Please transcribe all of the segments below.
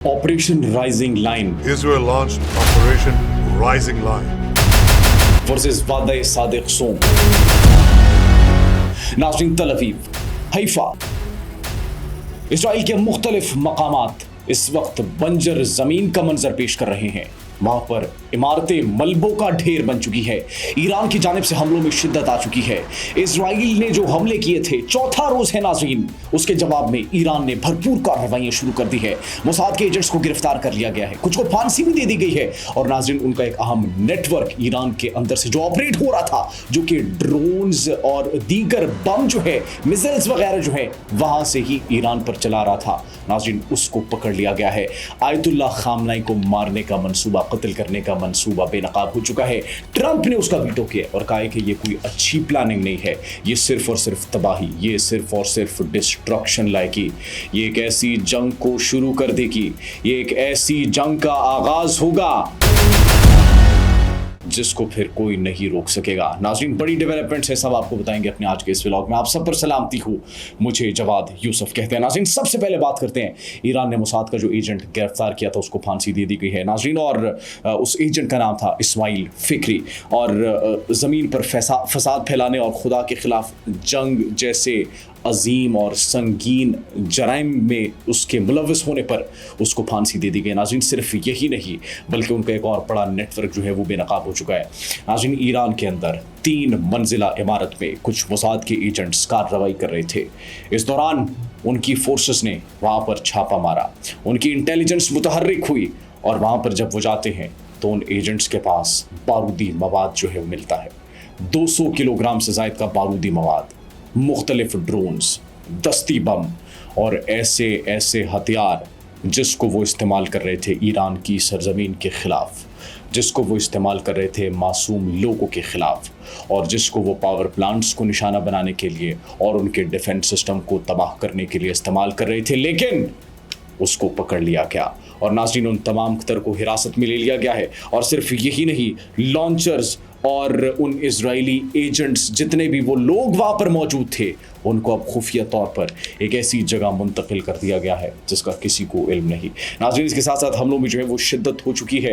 Operation Rising Line Israel launched Operation Rising Line versus वादे सादिक सोम। नाज़रीन, तल अवीव, हैफा, इसराइल के मुख्तलिफ मकामात इस वक्त बंजर ज़मीन का मंजर पेश कर रहे हैं। वहाँ पर इमारतें मलबों का ढेर बन चुकी है। ईरान की जानिब से हमलों में शिद्दत आ चुकी है। इसराइल ने जो हमले किए थे, चौथा रोज़ है नाज़रीन, उसके जवाब में ईरान ने भरपूर कार्रवाइयाँ शुरू कर दी है। मोसाद के एजेंट्स को गिरफ्तार कर लिया गया है, कुछ को फांसी भी दे दी गई है। और नाज़रीन, उनका एक अहम नेटवर्क ईरान के अंदर से जो ऑपरेट हो रहा था, जो कि ड्रोन्स और दीगर बम जो है, मिसाइल्स वगैरह जो है, वहाँ से ही ईरान पर चला रहा था, नाज़रीन, उसको पकड़ लिया गया है। आयतुल्लाह खामनाई को मारने का मंसूबा, कत्ल करने का मंसूबा बेनकाब हो चुका है। ट्रंप ने उसका वीटो किया और कहा है कि ये कोई अच्छी प्लानिंग नहीं है, ये सिर्फ और सिर्फ तबाही, ये सिर्फ और सिर्फ डिस्ट्रक्शन लाएगी, ये एक ऐसी जंग को शुरू कर देगी, ये एक ऐसी जंग का आगाज होगा जिसको फिर कोई नहीं रोक सकेगा। नाज़रीन, बड़ी डेवलपमेंट्स है, सब आपको बताएंगे अपने आज के इस व्लॉग में। आप सब पर सलामती हो, मुझे जवाद यूसुफ कहते हैं। नाज़रीन, सबसे पहले बात करते हैं, ईरान ने मोसाद का जो एजेंट गिरफ्तार किया था, उसको फांसी दे दी गई है नाज़रीन, और उस एजेंट का नाम था इस्माइल फ़िक्री। और ज़मीन पर फसाद फैलाने और खुदा के ख़िलाफ़ जंग जैसे अजीम और संगीन जराइम में उसके मुलव्वस होने पर उसको फांसी दे दी गई। नाज़रीन, सिर्फ यही नहीं बल्कि उनका एक और बड़ा नेटवर्क जो है वो बेनकाब हो चुका है। नाज़रीन, ईरान के अंदर 3 मंजिला इमारत में कुछ मोसाद के एजेंट्स कार्रवाई कर रहे थे। इस दौरान उनकी फोर्सेस ने वहाँ पर छापा मारा, उनकी इंटेलिजेंस मुतहर्रिक हुई, और वहाँ पर जब वो जाते हैं तो उन एजेंट्स के पास बारूदी मवाद जो है वो मिलता है। 200 किलोग्राम से ज़ायद का बारूदी मवाद, मुख्तलिफ ड्रोन्स, दस्ती बम और ऐसे ऐसे हथियार जिसको वो इस्तेमाल कर रहे थे ईरान की सरजमीन के ख़िलाफ़, जिसको वो इस्तेमाल कर रहे थे मासूम लोगों के ख़िलाफ़, और जिसको वो पावर प्लांट्स को निशाना बनाने के लिए और उनके डिफेंस सिस्टम को तबाह करने के लिए इस्तेमाल कर रहे थे। लेकिन उसको पकड़ लिया गया और नाज़रीन, उन तमाम खतर को हिरासत में ले लिया गया है। और सिर्फ यही नहीं, लॉन्चर्स और उन इजरायली एजेंट्स, जितने भी वो लोग वहाँ पर मौजूद थे, उनको अब खुफिया तौर पर एक ऐसी जगह मुंतकिल कर दिया गया है जिसका किसी को इल्म नहीं। नाज़रीन, इसके साथ साथ हमलों में जो है वो शिद्दत हो चुकी है।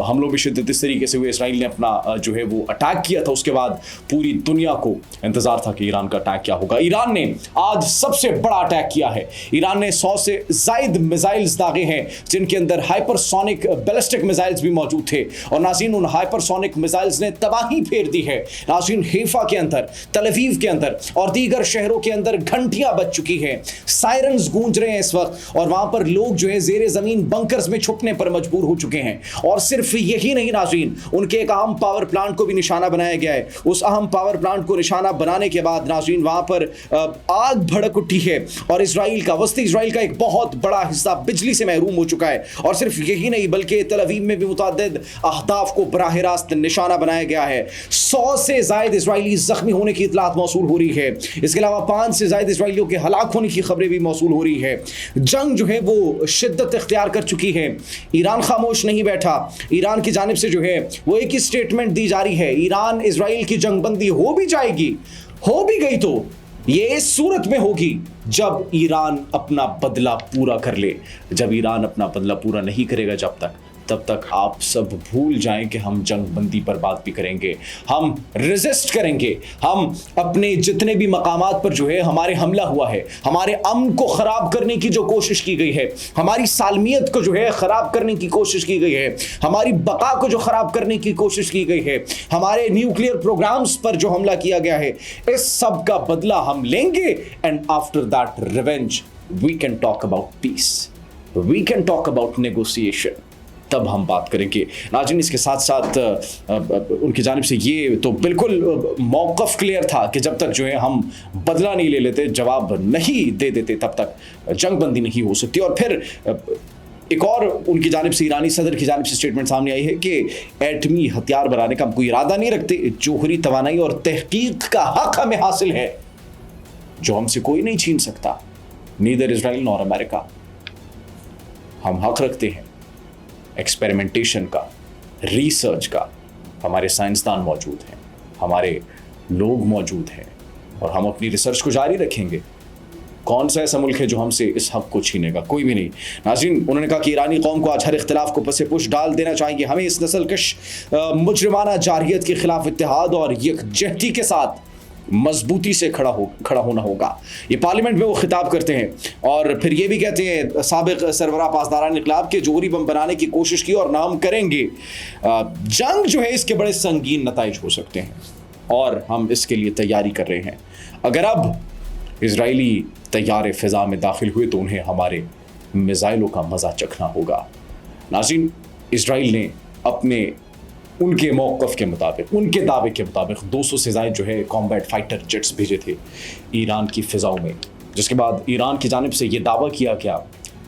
हमलों में शिद्दत इस तरीके से हुई, इसराइल ने अपना जो है वो अटैक किया था, उसके बाद पूरी दुनिया को इंतज़ार था कि ईरान का अटैक क्या होगा। ईरान ने आज सबसे बड़ा अटैक किया है। ईरान ने 100 से ज़ायद मिसाइल्स दागे हैं, जिनके अंदर हाइपरसोनिक बैलिस्टिक मिसाइल्स भी मौजूद थे। और नाज़रीन, उन हाइपरसोनिक मिसाइल्स ने तबाही फेर दी है। नाज़रीन, हैफा के अंदर, तल अवीव के अंदर और दीगर शहरों के अंदर घंटियां बज चुकी हैं, सायरन्स गूंज रहे हैं इस वक्त, और वहां पर लोग जो है ज़ेरे ज़मीन बंकर्स में छुपने पर मजबूर हो चुके हैं। और सिर्फ यही नहीं नाज़रीन, उनके एक अहम पावर प्लांट को भी निशाना बनाया गया है। उस अहम पावर प्लांट को निशाना बनाने के बाद नाज़रीन, वहां पर आग भड़क उठी है और इसराइल का, वस्ती इसराइल का एक बहुत बड़ा हिस्सा बिजली से महरूम हो चुका है। और सिर्फ यही नहीं बल्कि तल अवीव में भी मुतअद्दिद अहदाफ को बराह रास्त निशाना बनाया गया है। 100 से ज़ायद इसराइली ज़ख्मी होने की इतलात मौसूल हो रही है। इसके अलावा 5 से ज़ायद इसराइलियों के हलाक होने की खबरें भी मौसूल हो रही है। जंग जो है वो शिद्दत इख्तियार कर चुकी है। ईरान खामोश नहीं बैठा। ईरान की जानिब से जो है वो एक ही स्टेटमेंट दी जा रही है, ईरान इसराइल की जंगबंदी हो भी जाएगी, हो भी गई तो ये इस सूरत में होगी जब ईरान अपना बदला पूरा कर ले। जब ईरान अपना बदला पूरा नहीं करेगा तब तक आप सब भूल जाएं कि हम जंगबंदी पर बात भी करेंगे, हम रेजिस्ट करेंगे, हम अपने जितने भी मकामात पर जो है हमारे हमला हुआ है, हमारे अमन को ख़राब करने की जो कोशिश की गई है, हमारी सालमियत को जो है ख़राब करने की कोशिश की गई है, हमारी बका को जो ख़राब करने की कोशिश की गई है, हमारे न्यूक्लियर प्रोग्राम्स पर जो हमला किया गया है, इस सब का बदला हम लेंगे। And after that revenge we can talk about peace, we can talk about negotiation, तब हम बात करेंगे। नाज़रीन, इसके साथ साथ उनकी जानिब से ये तो बिल्कुल मौक़िफ़ क्लियर था कि जब तक जो है हम बदला नहीं ले लेते, जवाब नहीं दे देते, तब तक जंगबंदी नहीं हो सकती। और फिर एक और उनकी जानिब से, ईरानी सदर की जानिब से स्टेटमेंट सामने आई है कि एटमी हथियार बनाने का हम कोई इरादा नहीं रखते, जोहरी तवानाई और तहकीक का हक हमें हासिल है जो हमसे कोई नहीं छीन सकता, नीदर इजराइल नॉर अमेरिका। हम हक रखते हैं एक्सपेरिमेंटेशन का, रिसर्च का। हमारे साइंसदान मौजूद हैं, हमारे लोग मौजूद हैं, और हम अपनी रिसर्च को जारी रखेंगे। कौन सा ऐसा मुल्क है जो हमसे इस हक को छीनेगा? कोई भी नहीं। नाज़रीन, उन्होंने कहा कि ईरानी कौम को आज हर इख्तिलाफ को पसे पुश डाल देना चाहिए। हमें इस नस्लकश मुजरिमाना जारहियत के खिलाफ इत्तेहाद और यकजहती के साथ मजबूती से खड़ा होना होगा। ये पार्लियामेंट में वो खिताब करते हैं और फिर ये भी कहते हैं साबिक सरबराह पासदारान इनकलाब के जोहरी बम बनाने की कोशिश की और ना हम करेंगे। जंग जो है इसके बड़े संगीन नताइज हो सकते हैं और हम इसके लिए तैयारी कर रहे हैं। अगर अब इजरायली तैयारे फ़िज़ा में दाखिल हुए तो उन्हें हमारे मिज़ाइलों का मज़ा चखना होगा। नाज़रीन, इजराइल ने अपने उनके मौक़िफ़ के मुताबिक, उनके दावे के मुताबिक 200 से ज़ायद जो है कॉम्बैट फाइटर जेट्स भेजे थे ईरान की फ़िज़ाओं में, जिसके बाद ईरान की जानिब से ये दावा किया गया,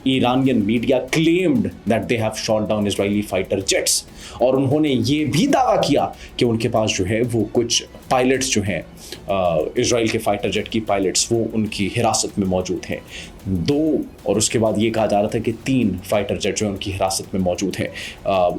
Iranian media claimed that they have shot down Israeli fighter jets, और उन्होंने ये भी दावा किया कि उनके पास जो है वो कुछ पायलट्स जो हैं इजराइल के फाइटर जेट की पायलट्स वो उनकी हिरासत में मौजूद हैं। 2 और उसके बाद ये कहा जा रहा था कि 3 फाइटर जेट जो है उनकी हिरासत में मौजूद हैं,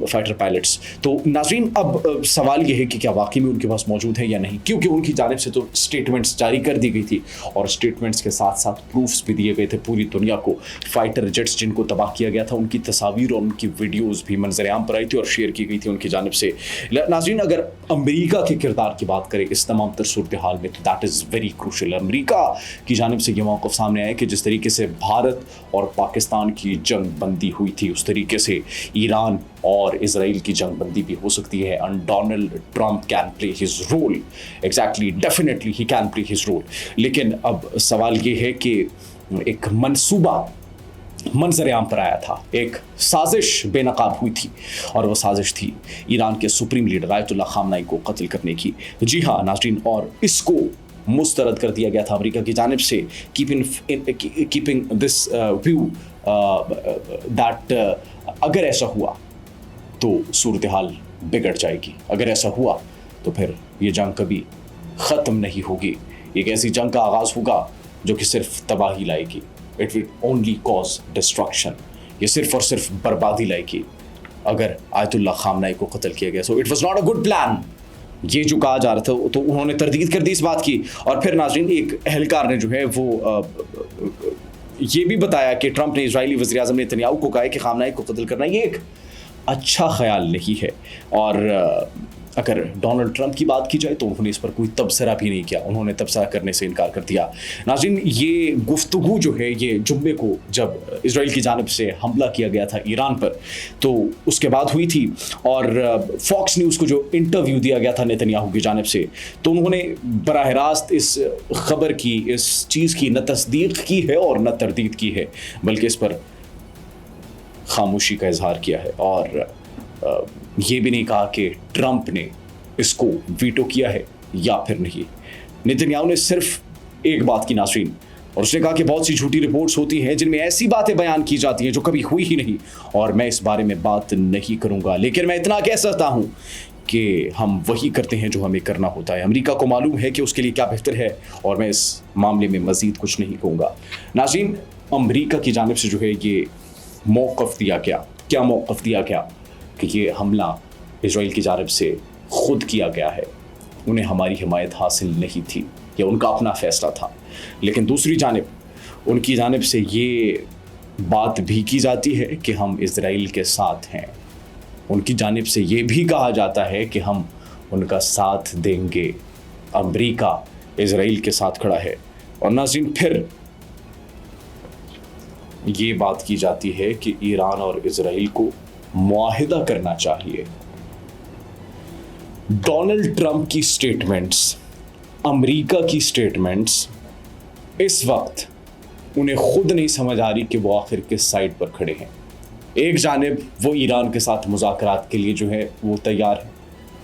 फाइटर पायलट्स। तो नाज़रीन, अब सवाल ये है कि क्या वाकई में उनके पास मौजूद है या नहीं, क्योंकि उनकी जानिब से तो स्टेटमेंट्स जारी कर दी गई थी और स्टेटमेंट्स के साथ साथ प्रूफ्स भी दिए गए थे पूरी दुनिया को। फाइटर जेट्स जिनको तबाह किया गया था उनकी तस्वीर और उनकी वीडियोज़ भी मंजर-ए-आम पर आई थी और शेयर की गई थी उनकी जानिब से। नाज़रीन, अगर अमेरिका के किरदार की बात करें इस तमाम तर सूरत हाल में तो that is very crucial. America की जानिब से ये मौक़िफ़ सामने आया कि जिस तरीके से भारत और पाकिस्तान की जंग बंदी हुई थी उस तरीके से ईरान और इजराइल की जंग बंदी भी हो सकती है। And Donald Trump can play his role, exactly, definitely he can play his role. लेकिन अब सवाल ये है कि एक मंसूबा मंजर-ए-आम पर आया था, एक साजिश बेनकाब हुई थी और वो साजिश थी ईरान के सुप्रीम लीडर आयतुल्लाह खामनाई को कत्ल करने की। जी हाँ नाज़रीन, और इसको मुस्तरद कर दिया गया था अमेरिका की जानिब से, कीपिंग दिस व्यू दैट अगर ऐसा हुआ तो सूरत हाल बिगड़ जाएगी, अगर ऐसा हुआ तो फिर ये जंग कभी ख़त्म नहीं होगी। एक ऐसी जंग का आगाज़ होगा जो कि सिर्फ तबाही लाएगी, it will only cause destruction, ये सिर्फ और सिर्फ बर्बादी लाएगी अगर आयतुल्लाह खामनाई को कत्ल किया गया। So it was not a good plan, ये जो कहा जा रहा था तो उन्होंने तरदीद कर दी इस बात की। और फिर नाज़रीन, एक अहलकार ने जो है वो ये भी बताया कि ट्रंप ने इजरायली वज़ीर-ए-आज़म नेतन्याहू को कहा है कि खामनाई को कत्ल करना ये एक अच्छा ख्याल नहीं है। और अगर डोनाल्ड ट्रंप की बात की जाए तो उन्होंने इस पर कोई तबसरा भी नहीं किया, उन्होंने तबसरा करने से इनकार कर दिया। नाज़रीन, ये गुफ्तगू जो है ये जुम्मे को जब इजराइल की जानिब से हमला किया गया था ईरान पर तो उसके बाद हुई थी, और फॉक्स न्यूज़ को जो इंटरव्यू दिया गया था नेतन्याहू की जानिब से तो उन्होंने बराह रास्त इस खबर की, इस चीज़ की न तस्दीक की है और न तरदीद की है, बल्कि इस पर खामोशी का इजहार किया है और ये भी नहीं कहा कि ट्रंप ने इसको वीटो किया है या फिर नहीं। नेतन्याहू ने सिर्फ एक बात की नाज़रीन, और उसने कहा कि बहुत सी झूठी रिपोर्ट्स होती हैं जिनमें ऐसी बातें बयान की जाती हैं जो कभी हुई ही नहीं, और मैं इस बारे में बात नहीं करूंगा, लेकिन मैं इतना कह सकता हूं कि हम वही करते हैं जो हमें करना होता है। अमेरिका को मालूम है कि उसके लिए क्या बेहतर है और मैं इस मामले में मज़ीद कुछ नहीं कहूँगा। नाज़रीन, अमेरिका की जानिब से जो है ये मौक़िफ़ दिया गया, क्या मौक़िफ़ दिया गया कि ये हमला इजराइल की जानिब से ख़ुद किया गया है, उन्हें हमारी हिमायत हासिल नहीं थी, यह उनका अपना फ़ैसला था। लेकिन दूसरी जानिब उनकी जानिब से ये बात भी की जाती है कि हम इजराइल के साथ हैं, उनकी जानिब से ये भी कहा जाता है कि हम उनका साथ देंगे। अमेरिका इजराइल के साथ खड़ा है। और नाज़रीन, फिर ये बात की जाती है कि ईरान और इजराइल को मुआहिदा करना चाहिए। डोनाल्ड ट्रंप की स्टेटमेंट्स, अमेरिका की स्टेटमेंट्स इस वक्त उन्हें खुद नहीं समझ आ रही कि वो आखिर किस साइड पर खड़े हैं। एक जानिब वो ईरान के साथ मुज़ाकरात के लिए जो है वो तैयार है,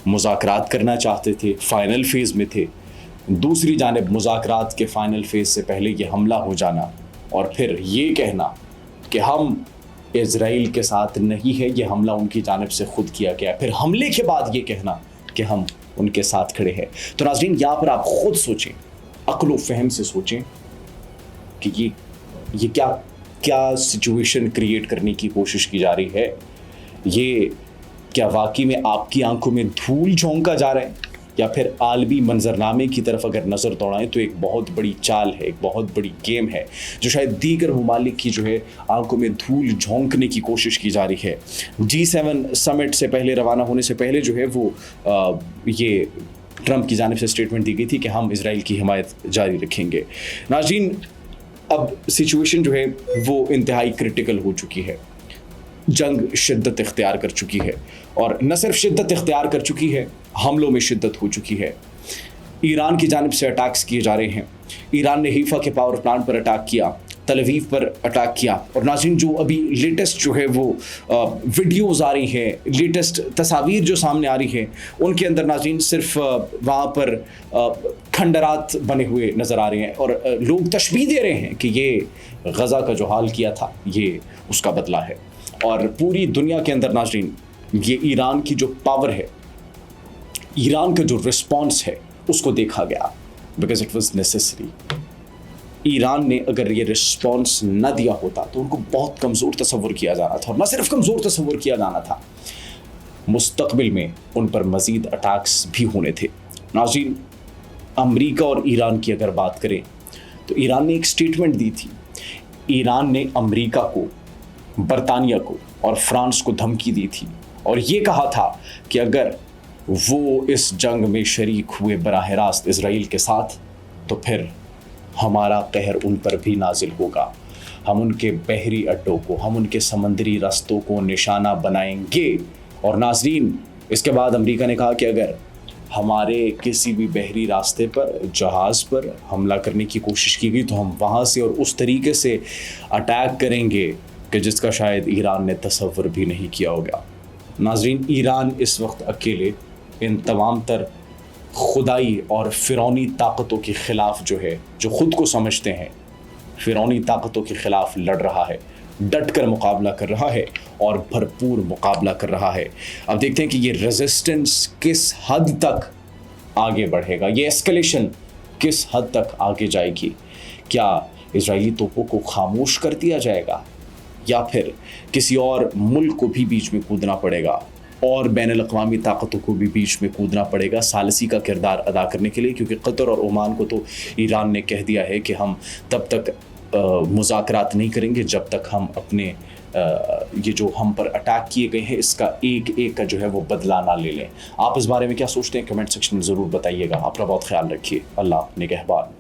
मुज़ाकरात करना चाहते थे, फ़ाइनल फेज़ में थे। दूसरी जानिब मुज़ाकरात के फ़ाइनल फेज़ से पहले ये हमला हो जाना और फिर ये कहना कि हम इजराइल के साथ नहीं है, ये हमला उनकी जानिब से खुद किया गया। फिर हमले के बाद ये कहना कि हम उनके साथ खड़े हैं। तो नाज़रीन, यहाँ पर आप खुद सोचें, अक्ल फ़हम से सोचें कि ये क्या सिचुएशन क्रिएट करने की कोशिश की जा रही है। ये क्या वाकई में आपकी आंखों में धूल झोंका जा रहा है یا پھر عالمی منظرنامے کی طرف اگر نظر دوڑائیں تو ایک بہت بڑی چال ہے، ایک بہت بڑی گیم ہے جو شاید دیگر ممالک کی جو ہے آنکھوں میں دھول جھونکنے کی کوشش کی جا رہی ہے۔ G7 سمٹ سے پہلے روانہ ہونے سے پہلے جو ہے وہ یہ ٹرمپ کی جانب سے اسٹیٹمنٹ دی گئی تھی کہ ہم اسرائیل کی حمایت جاری رکھیں گے۔ ناظرین، اب سچویشن جو ہے وہ انتہائی کرٹیکل ہو چکی ہے، جنگ شدت اختیار کر چکی ہے، اور نہ صرف شدت اختیار کر چکی ہے، حملوں میں شدت ہو چکی ہے۔ ایران کی جانب سے اٹیکس کیے جا رہے ہیں۔ ایران نے حیفا کے پاور پلانٹ پر اٹیک کیا، تل اویو پر اٹیک کیا، اور ناظرین جو ابھی لیٹسٹ جو ہے وہ ویڈیوز آ رہی ہیں، لیٹسٹ تصاویر جو سامنے آ رہی ہیں، ان کے اندر ناظرین صرف وہاں پر کھنڈرات بنے ہوئے نظر آ رہے ہیں، اور لوگ تشبیہ دے رہے ہیں کہ یہ غزہ کا جو حال کیا تھا یہ اس کا بدلہ ہے۔ اور پوری دنیا کے اندر ناظرین یہ ایران کی جو پاور ہے، ایران کا جو رسپانس ہے، اس کو دیکھا گیا، because it was necessary. Iran نے اگر یہ رسپانس نہ دیا ہوتا تو ان کو بہت کمزور تصور کیا جانا تھا، اور نہ صرف کمزور تصور کیا جانا تھا، مستقبل میں ان پر مزید اٹیکس بھی ہونے تھے۔ ناظرین، امریکہ اور ایران کی اگر بات کریں تو ایران نے ایک سٹیٹمنٹ دی تھی۔ ایران نے امریکہ کو، برطانیہ کو اور فرانس کو دھمکی دی تھی، اور یہ کہا تھا کہ اگر وہ اس جنگ میں شریک ہوئے براہ راست اسرائیل کے ساتھ تو پھر ہمارا قہر ان پر بھی نازل ہوگا، ہم ان کے بحری اڈوں کو، ہم ان کے سمندری رستوں کو نشانہ بنائیں گے۔ اور ناظرین، اس کے بعد امریکہ نے کہا کہ اگر ہمارے کسی بھی بحری راستے پر، جہاز پر حملہ کرنے کی کوشش کی گئی تو ہم وہاں سے اور اس طریقے سے اٹیک کریں گے کہ جس کا شاید ایران نے تصور بھی نہیں کیا ہوگا۔ ناظرین، ایران اس وقت اکیلے ان تمام تر خدائی اور فرعونی طاقتوں کے خلاف جو ہے، جو خود کو سمجھتے ہیں فرعونی طاقتوں کے خلاف لڑ رہا ہے، ڈٹ کر مقابلہ کر رہا ہے اور بھرپور مقابلہ کر رہا ہے۔ اب دیکھتے ہیں کہ یہ ریزسٹنس کس حد تک آگے بڑھے گا، یہ ایسکلیشن کس حد تک آگے جائے گی۔ کیا اسرائیلی توپوں کو خاموش کر دیا جائے گا، یا پھر کسی اور ملک کو بھی بیچ میں کودنا پڑے گا، اور بین الاقوامی طاقتوں کو بھی بیچ میں کودنا پڑے گا ثالثی کا کردار ادا کرنے کے لیے؟ کیونکہ قطر اور عمان کو تو ایران نے کہہ دیا ہے کہ ہم تب تک مذاکرات نہیں کریں گے جب تک ہم اپنے یہ جو ہم پر اٹیک کیے گئے ہیں اس کا ایک ایک کا جو ہے وہ بدلہ نہ لے لیں۔ آپ اس بارے میں کیا سوچتے ہیں؟ کمنٹ سیکشن میں ضرور بتائیے گا۔ اپنا بہت خیال رکھیے۔ اللہ نگہبان۔